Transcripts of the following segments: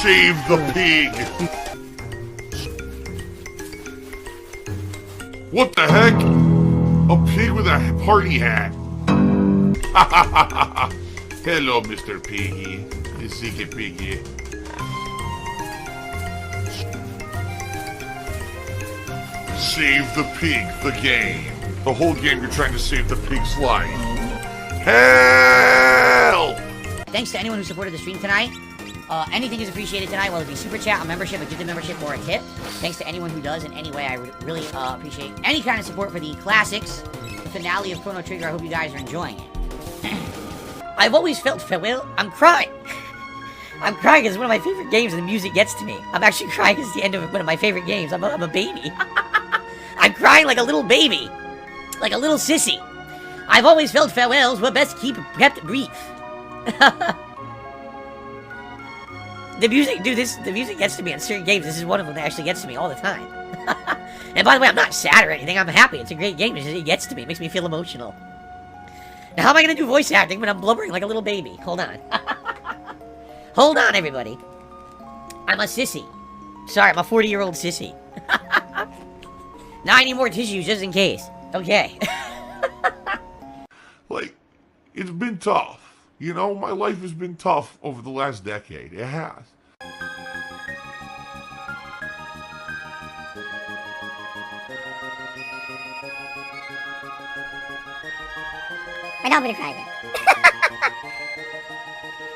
Save the pig! What the heck? A pig with a party hat. Hello, Mr. Piggy. The secret piggy. Save the pig, the game. The whole game you're trying to save the pig's life. Help! Thanks to anyone who supported the stream tonight. Anything is appreciated tonight, whether it be super chat, a membership, a gifted membership, or a tip. Thanks to anyone who does in any way. I would really appreciate any kind of support for the classics, the finale of Chrono Trigger. I hope you guys are enjoying it. I've always felt farewell. I'm crying. I'm crying because it's one of my favorite games and the music gets to me. I'm actually crying because it's the end of one of my favorite games. I'm a baby. I'm crying like a little baby. Like a little sissy. I've always felt farewells were best kept brief. The music, dude, the music gets to me in certain games. This is one of them that actually gets to me all the time. And by the way, I'm not sad or anything. I'm happy. It's a great game. It gets to me. It makes me feel emotional. Now, how am I going to do voice acting when I'm blubbering like a little baby? Hold on. Hold on, everybody. I'm a sissy. Sorry, I'm a 40-year-old sissy. Now I need more tissues just in case. Okay. Like, it's been tough. You know, my life has been tough over the last decade. It has. I know I'm gonna cry again.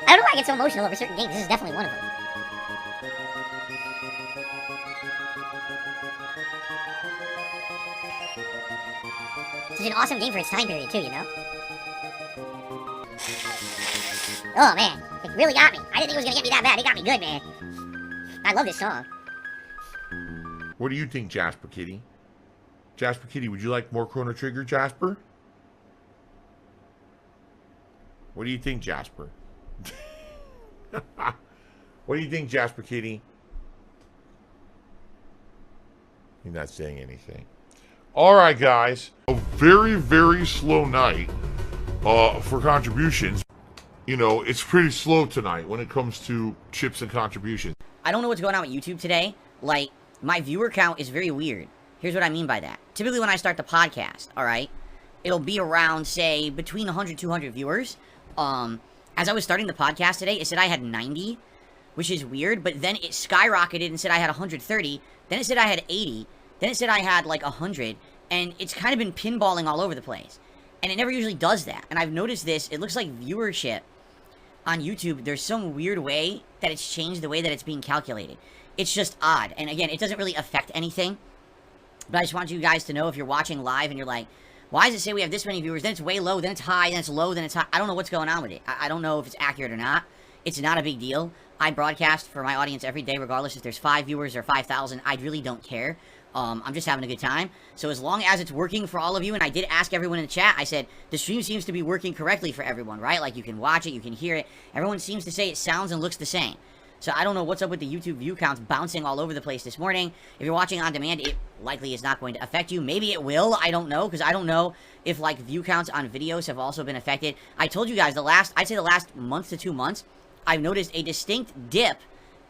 I don't know why I get so emotional over certain games. This is definitely one of them. It's an awesome game for its time period, too, you know? Oh, man. It really got me. I didn't think it was gonna get me that bad. It got me good, man. I love this song. What do you think, Jasper Kitty? Jasper Kitty, would you like more Chrono Trigger, Jasper? What do you think, Jasper? What do you think, Jasper Kitty? You're not saying anything. Alright, guys. A very, very slow night for contributions. You know, it's pretty slow tonight when it comes to chips and contributions. I don't know what's going on with YouTube today. Like, my viewer count is very weird. Here's what I mean by that. Typically when I start the podcast, alright, it'll be around, say, between 100 200 viewers. As I was starting the podcast today, it said I had 90, which is weird, but then it skyrocketed and said I had 130, then it said I had 80, then it said I had like 100, and it's kind of been pinballing all over the place. And it never usually does that. And I've noticed this, it looks like viewership on YouTube, there's some weird way that it's changed the way that it's being calculated. It's just odd. And again, it doesn't really affect anything. But I just want you guys to know, if you're watching live and you're like, why does it say we have this many viewers? Then it's way low, then it's high, then it's low, then it's high. I don't know what's going on with it. I don't know if it's accurate or not. It's not a big deal. I broadcast for my audience every day, regardless if there's 5 viewers or 5,000. I really don't care. I'm just having a good time. So as long as it's working for all of you, and I did ask everyone in the chat, I said, the stream seems to be working correctly for everyone, right? Like, you can watch it, you can hear it. Everyone seems to say it sounds and looks the same. So I don't know what's up with the YouTube view counts bouncing all over the place this morning. If you're watching on demand, it likely is not going to affect you. Maybe it will. I don't know, because I don't know if, like, view counts on videos have also been affected. I told you guys, I'd say the last month to 2 months, I've noticed a distinct dip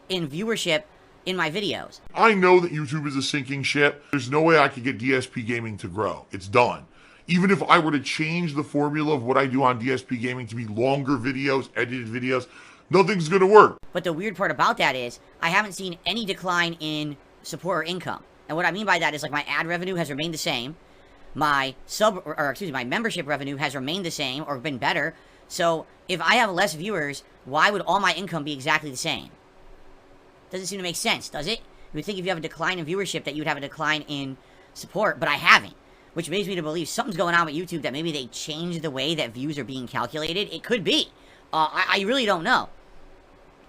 in viewership in my videos. I know that YouTube is a sinking ship. There's no way I could get DSP Gaming to grow. It's done. Even if I were to change the formula of what I do on DSP Gaming to be longer videos, edited videos, nothing's gonna work. But the weird part about that is, I haven't seen any decline in support or income. And what I mean by that is, like, my ad revenue has remained the same. My my membership revenue has remained the same or been better. So if I have less viewers, why would all my income be exactly the same? Doesn't seem to make sense, does it? You would think if you have a decline in viewership that you would have a decline in support, but I haven't. Which leads me to believe something's going on with YouTube, that maybe they changed the way that views are being calculated. It could be. I really don't know.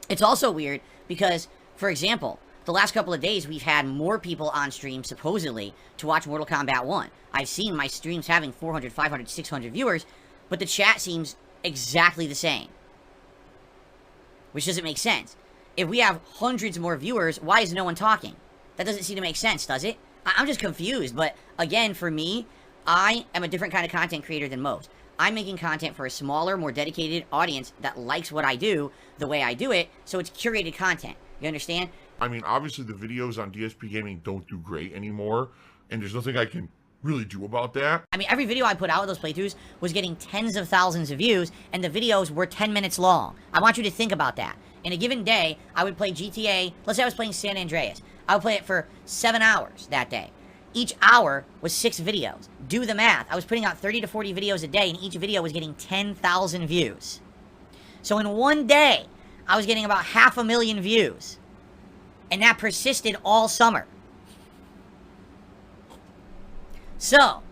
It's also weird because, for example, the last couple of days we've had more people on stream, supposedly, to watch Mortal Kombat 1. I've seen my streams having 400, 500, 600 viewers, but the chat seems exactly the same. Which doesn't make sense. If we have hundreds more viewers, why is no one talking? That doesn't seem to make sense, does it? I'm just confused, but again, for me, I am a different kind of content creator than most. I'm making content for a smaller, more dedicated audience that likes what I do the way I do it, so it's curated content. You understand? I mean, obviously the videos on DSP Gaming don't do great anymore, and there's nothing I can really do about that. I mean, every video I put out with those playthroughs was getting tens of thousands of views, and the videos were 10 minutes long. I want you to think about that. In a given day, I would play GTA. Let's say I was playing San Andreas. I would play it for 7 hours that day. Each hour was 6 videos. Do the math. I was putting out 30 to 40 videos a day, and each video was getting 10,000 views. So in one day, I was getting about 500,000 views. And that persisted all summer. So,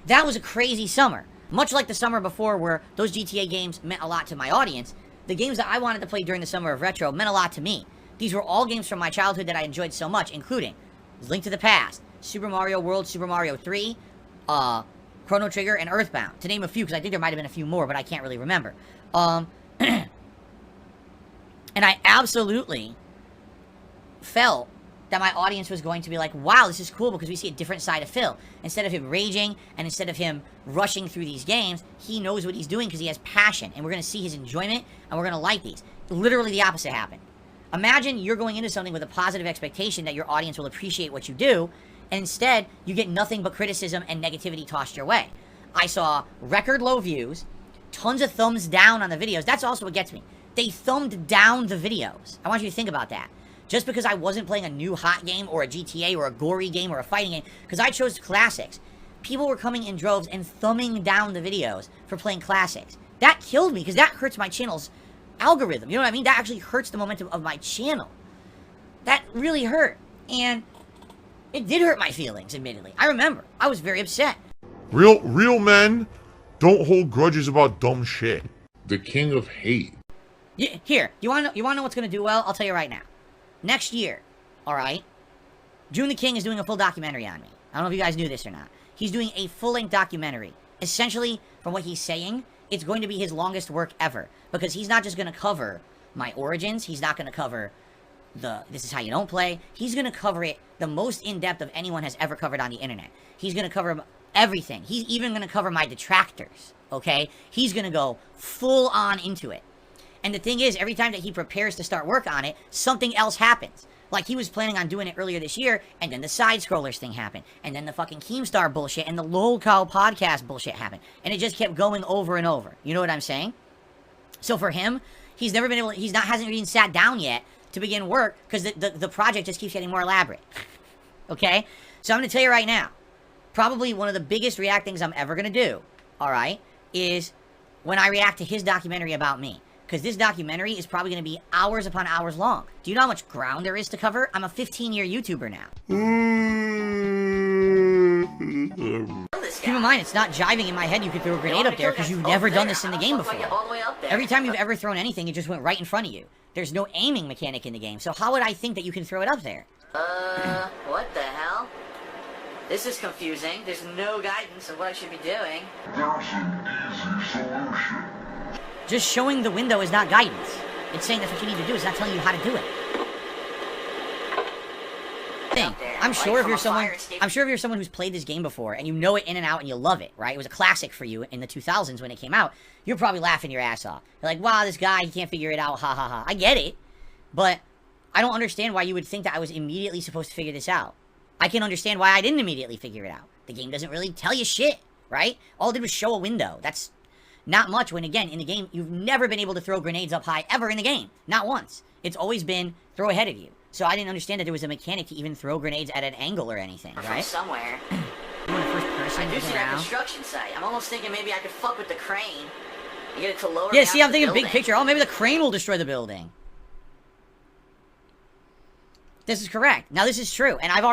that was a crazy summer. Much like the summer before, where those GTA games meant a lot to my audience, the games that I wanted to play during the summer of retro meant a lot to me. These were all games from my childhood that I enjoyed so much, including Link to the Past, Super Mario World, Super Mario 3, Chrono Trigger, and Earthbound, to name a few, because I think there might have been a few more, but I can't really remember. And I absolutely felt that my audience was going to be like, wow, this is cool because we see a different side of Phil. Instead of him raging and instead of him rushing through these games, he knows what he's doing because he has passion, and we're going to see his enjoyment, and we're going to like these. Literally the opposite happened. Imagine you're going into something with a positive expectation that your audience will appreciate what you do, and instead you get nothing but criticism and negativity tossed your way. I saw record low views, tons of thumbs down on the videos. That's also what gets me. They thumbed down the videos. I want you to think about that. Just because I wasn't playing a new hot game or a GTA or a gory game or a fighting game, because I chose classics, people were coming in droves and thumbing down the videos for playing classics. That killed me because that hurts my channel's algorithm. You know what I mean? That actually hurts the momentum of my channel. That really hurt. And it did hurt my feelings, admittedly. I remember. I was very upset. Real men don't hold grudges about dumb shit. The king of hate. Here, you wanna know what's gonna do well? I'll tell you right now. Next year, alright, June the King is doing a full documentary on me. I don't know if you guys knew this or not. He's doing a full-length documentary. Essentially, from what he's saying, it's going to be his longest work ever. Because he's not just going to cover my origins. He's not going to cover this is how you don't play. He's going to cover it the most in-depth of anyone has ever covered on the internet. He's going to cover everything. He's even going to cover my detractors, okay? He's going to go full-on into it. And the thing is, every time that he prepares to start work on it, something else happens. Like, he was planning on doing it earlier this year, and then the side-scrollers thing happened. And then the fucking Keemstar bullshit and the Lol Cow podcast bullshit happened. And it just kept going over and over. You know what I'm saying? So for him, he's never been able to, hasn't even sat down yet to begin work, because the project just keeps getting more elaborate. Okay? So I'm going to tell you right now, probably one of the biggest react things I'm ever going to do, alright, is when I react to his documentary about me. Because this documentary is probably going to be hours upon hours long. Do you know how much ground there is to cover? I'm a 15-year YouTuber now. Keep in mind, it's not jiving in my head you could throw a grenade up there because you've never done this in the game before. Every time you've ever thrown anything, it just went right in front of you. There's no aiming mechanic in the game, so how would I think that you can throw it up there? What the hell? This is confusing. There's no guidance of what I should be doing. There's an easy solution. Just showing the window is not guidance. It's saying that's what you need to do. It's not telling you how to do it. I'm sure if you're someone who's played this game before and you know it in and out and you love it, right? It was a classic for you in the 2000s when it came out. You're probably laughing your ass off. You're like, wow, this guy, he can't figure it out. Ha ha ha. I get it, but I don't understand why you would think that I was immediately supposed to figure this out. I can understand why I didn't immediately figure it out. The game doesn't really tell you shit, right? All it did was show a window. That's not much when, again, in the game, you've never been able to throw grenades up high ever in the game. Not once. It's always been throw ahead of you. So I didn't understand that there was a mechanic to even throw grenades at an angle or anything, right? From somewhere. You want a first person I do see looking that around? construction site. I'm almost thinking maybe I could fuck with the crane and get it to lower Yeah, me see, out I'm the thinking big building. picture. Oh, maybe the crane will destroy the building. This is correct. Now, this is true, and I've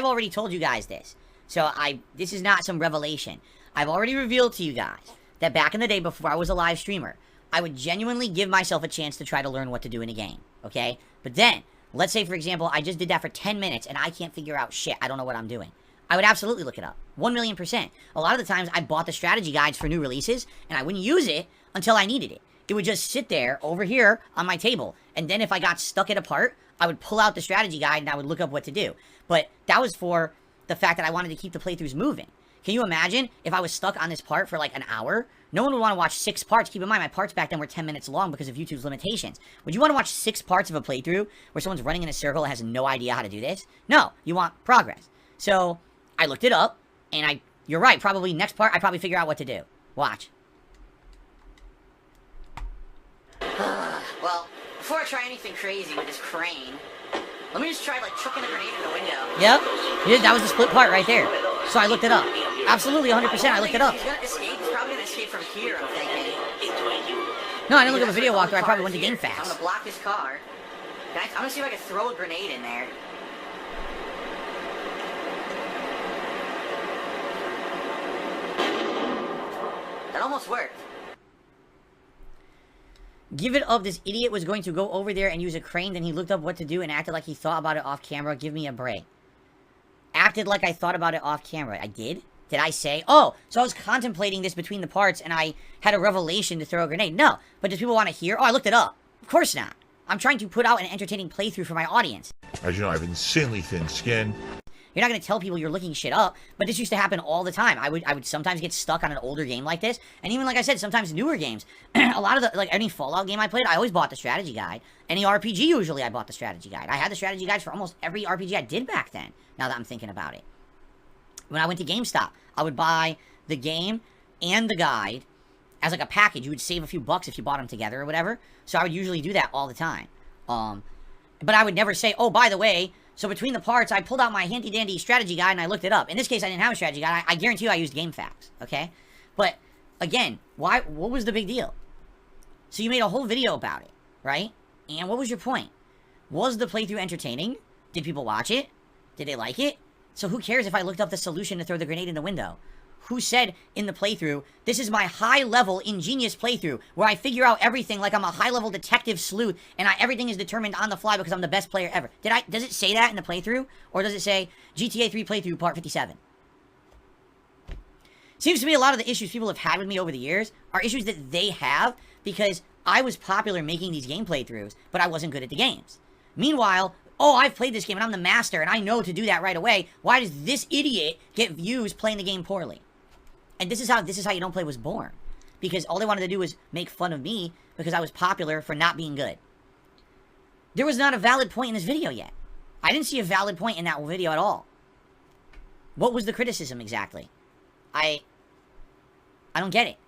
already told you guys this. So this is not some revelation. I've already revealed to you guys that back in the day before I was a live streamer, I would genuinely give myself a chance to try to learn what to do in a game, okay? But then, let's say, for example, I just did that for 10 minutes and I can't figure out shit. I don't know what I'm doing. I would absolutely look it up. 1,000,000%. A lot of the times, I bought the strategy guides for new releases, and I wouldn't use it until I needed it. It would just sit there, over here, on my table. And then if I got stuck at a part, I would pull out the strategy guide and I would look up what to do. But that was for the fact that I wanted to keep the playthroughs moving. Can you imagine if I was stuck on this part for like an hour? No one would want to watch 6 parts. Keep in mind, my parts back then were 10 minutes long because of YouTube's limitations. Would you want to watch 6 parts of a playthrough where someone's running in a circle and has no idea how to do this? No, you want progress. So, I looked it up, and you're right, probably next part, I probably figure out what to do. Watch. Well, before I try anything crazy with this crane, let me just try, like, chucking a grenade in the window. Yep. Yeah, that was the split part right there. So I looked it up. Absolutely, 100%, I looked it up. He's gonna escape. He's probably gonna escape from here, I'm thinking. No, I didn't look up a video walkthrough. I probably went to Game I'm Facts. gonna block his car. I'm gonna see if I can throw a grenade in there. That almost worked. Give it up, this idiot was going to go over there and use a crane, then he looked up what to do and acted like he thought about it off camera. Give me a break. Acted like I thought about it off camera. I did? Did I say, oh, so I was contemplating this between the parts and I had a revelation to throw a grenade? No. But does people want to hear? Oh, I looked it up. Of course not. I'm trying to put out an entertaining playthrough for my audience. As you know, I have insanely thin skin. You're not going to tell people you're looking shit up, but this used to happen all the time. I would sometimes get stuck on an older game like this, and even like I said, sometimes newer games. A lot of the, like any Fallout game I played, I always bought the strategy guide. Any RPG, usually I bought the strategy guide. I had the strategy guides for almost every RPG I did back then, now that I'm thinking about it. When I went to GameStop, I would buy the game and the guide as like a package. You would save a few bucks if you bought them together or whatever. So I would usually do that all the time. But I would never say, oh, by the way, so between the parts, I pulled out my handy-dandy strategy guide and I looked it up. In this case, I didn't have a strategy guide. I guarantee you I used Game Facts, okay? But, again, what was the big deal? So you made a whole video about it, right? And what was your point? Was the playthrough entertaining? Did people watch it? Did they like it? So who cares if I looked up the solution to throw the grenade in the window? Who said in the playthrough, this is my high-level ingenious playthrough, where I figure out everything like I'm a high-level detective sleuth, and everything is determined on the fly because I'm the best player ever. Does it say that in the playthrough? Or does it say, GTA 3 playthrough part 57? Seems to me a lot of the issues people have had with me over the years are issues that they have because I was popular making these game playthroughs, but I wasn't good at the games. Meanwhile, oh, I've played this game and I'm the master and I know to do that right away. Why does this idiot get views playing the game poorly? And this is how You Don't Play was born. Because all they wanted to do was make fun of me because I was popular for not being good. There was not a valid point in this video yet. I didn't see a valid point in that video at all. What was the criticism exactly? I don't get it.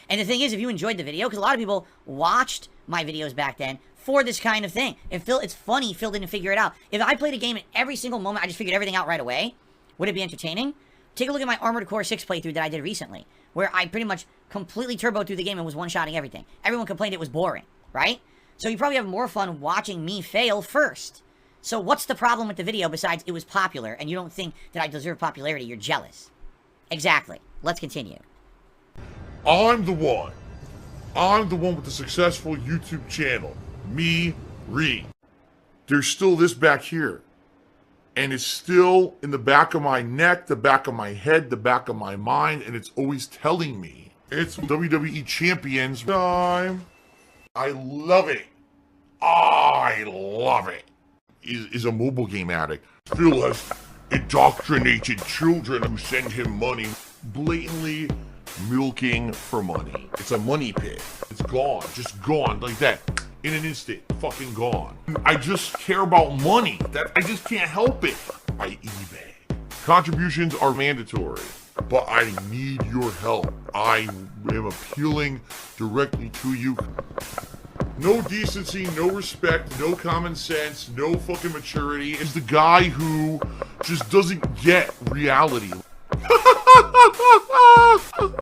And the thing is, if you enjoyed the video, because a lot of people watched my videos back then for this kind of thing. It's funny, Phil didn't figure it out. If I played a game at every single moment, I just figured everything out right away, would it be entertaining? Take a look at my Armored Core 6 playthrough that I did recently, where I pretty much completely turboed through the game and was one-shotting everything. Everyone complained it was boring, right? So you probably have more fun watching me fail first. So what's the problem with the video besides it was popular and you don't think that I deserve popularity? You're jealous. Exactly. Let's continue. I'm the one. I'm the one with the successful YouTube channel. Me, Reed. There's still this back here. And it's still in the back of my neck, the back of my head, the back of my mind, and it's always telling me it's WWE Champions time. I love it. I love it. Is a mobile game addict. Phil has indoctrinated children who send him money, blatantly milking for money. It's a money pit. It's gone, just gone like that. In an instant, fucking gone. I just care about money. I just can't help it. I eBay. Contributions are mandatory, but I need your help. I am appealing directly to you. No decency, no respect, no common sense, no fucking maturity. Is the guy who just doesn't get reality.